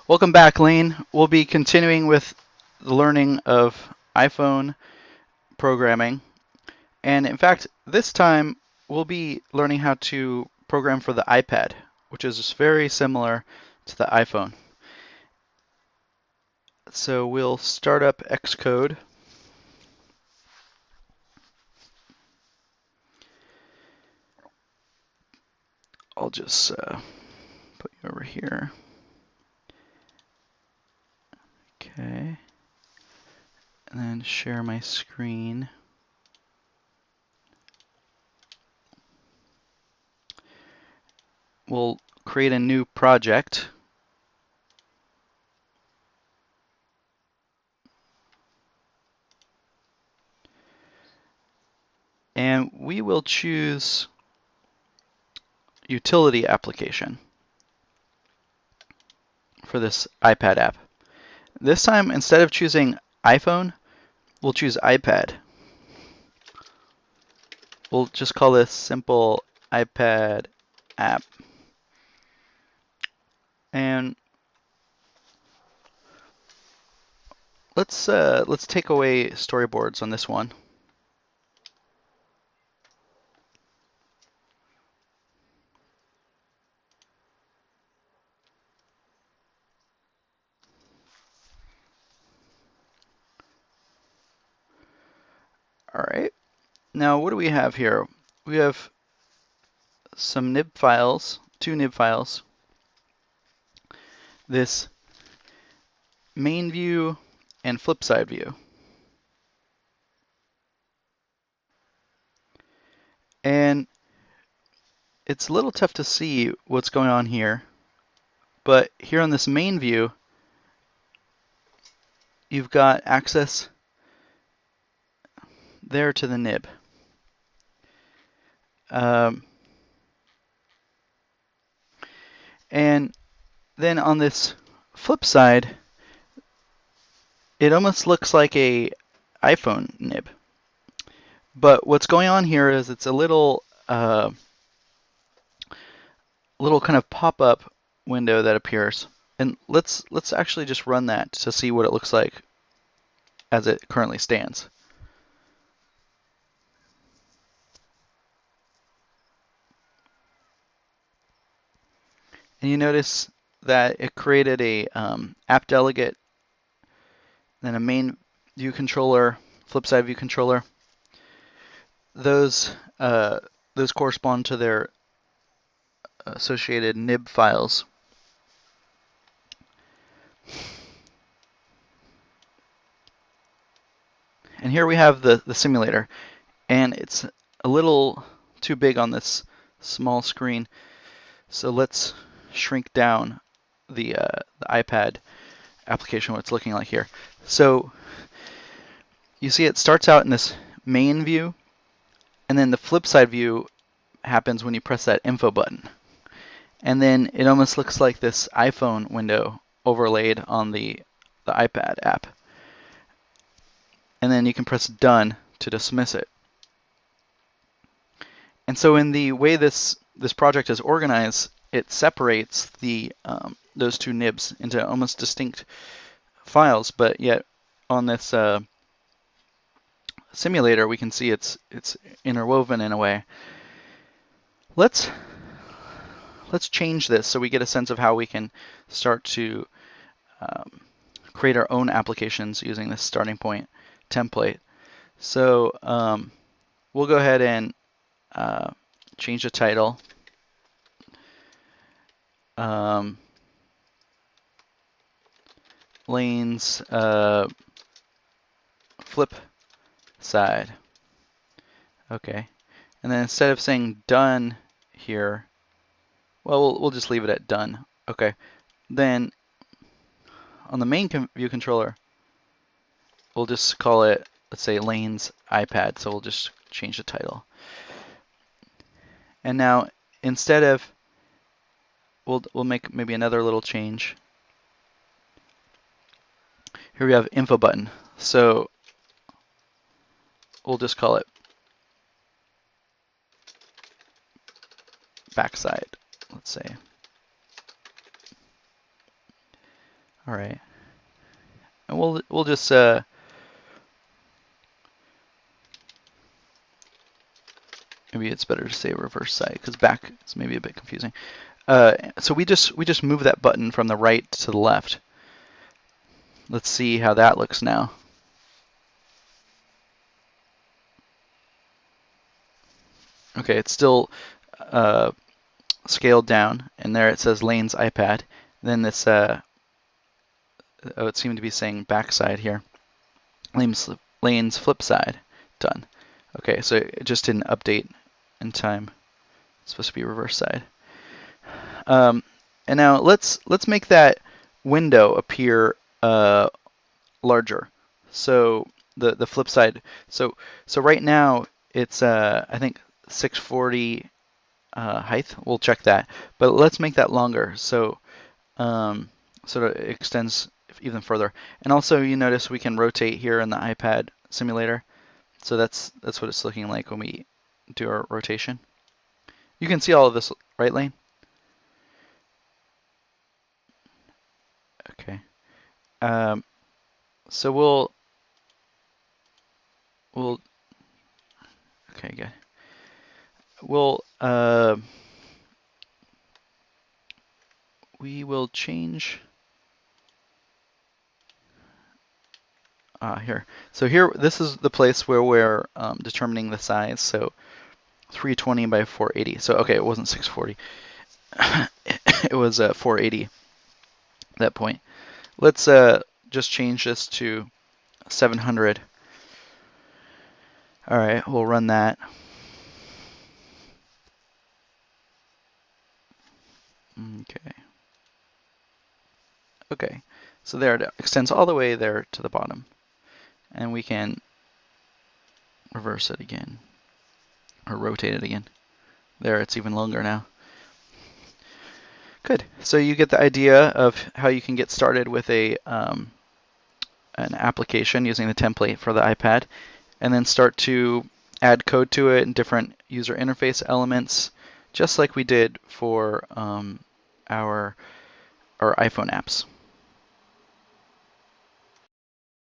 Welcome back, Lane. We'll be continuing with the learning of iPhone programming. And in fact, this time we'll be learning how to program for the iPad, which is very similar to the iPhone. So we'll start up Xcode. I'll just put you over here. Okay. And then share my screen. We'll create a new project. And we will choose utility application for this iPad app. This time, instead of choosing iPhone, we'll choose iPad. We'll just call this simple iPad app. And let's take away storyboards on this one. All right. Now, what do we have here? We have some nib files, two nib files. This main view and flip side view. And it's a little tough to see what's going on here, but here on this main view, you've got access there to the nib. And then on this flip side, it almost looks like a iPhone nib. But what's going on here is it's a little kind of pop-up window that appears. And let's actually just run that to see what it looks like as it currently stands. And you notice that it created a app delegate, then a main view controller, flip side view controller. Those correspond to their associated nib files. And here we have the simulator, and it's a little too big on this small screen. So let's shrink down the iPad application, what it's looking like here. So you see it starts out in this main view, and then the flip side view happens when you press that info button. And then it almost looks like this iPhone window overlaid on the iPad app. And then you can press done to dismiss it. And so in the way this project is organized, it separates those two nibs into almost distinct files, but yet on this simulator we can see it's interwoven in a way. Let's change this so we get a sense of how we can start to create our own applications using this starting point template. So we'll go ahead and change the title. Lane's flip side. Okay. And then instead of saying done here, well, we'll just leave it at done. Okay. Then on the main view controller, we'll just call it, let's say, Lane's iPad. So we'll just change the title. And now instead of, we'll make maybe another little change. Here we have info button. So we'll just call it backside, let's say. All right, and we'll just maybe it's better to say reverse side because back is maybe a bit confusing. So we just move that button from the right to the left. Let's see how that looks now. Okay, it's still scaled down, and there it says Lane's iPad. Then this, oh, it seemed to be saying backside here. Lane's flip side, done. Okay, so it just didn't update in time. It's supposed to be reverse side. And now let's make that window appear larger. So the flip side. So right now it's I think 640 height. We'll check that, but let's make that longer. So so that it extends even further. And also you notice we can rotate here in the iPad simulator. So that's what it's looking like when we do our rotation. You can see all of this, right, Lane? Okay. So we'll okay, good. We will change here. So here, this is the place where we're determining the size. So 320 by 480. So okay, it wasn't 640. It was 480 at that point. Let's just change this to 700. All right, we'll run that. Okay. Okay, so there it extends all the way there to the bottom. And we can reverse it again, or rotate it again. There, it's even longer now. Good. So you get the idea of how you can get started with an application using the template for the iPad, and then start to add code to it and different user interface elements, just like we did for our iPhone apps.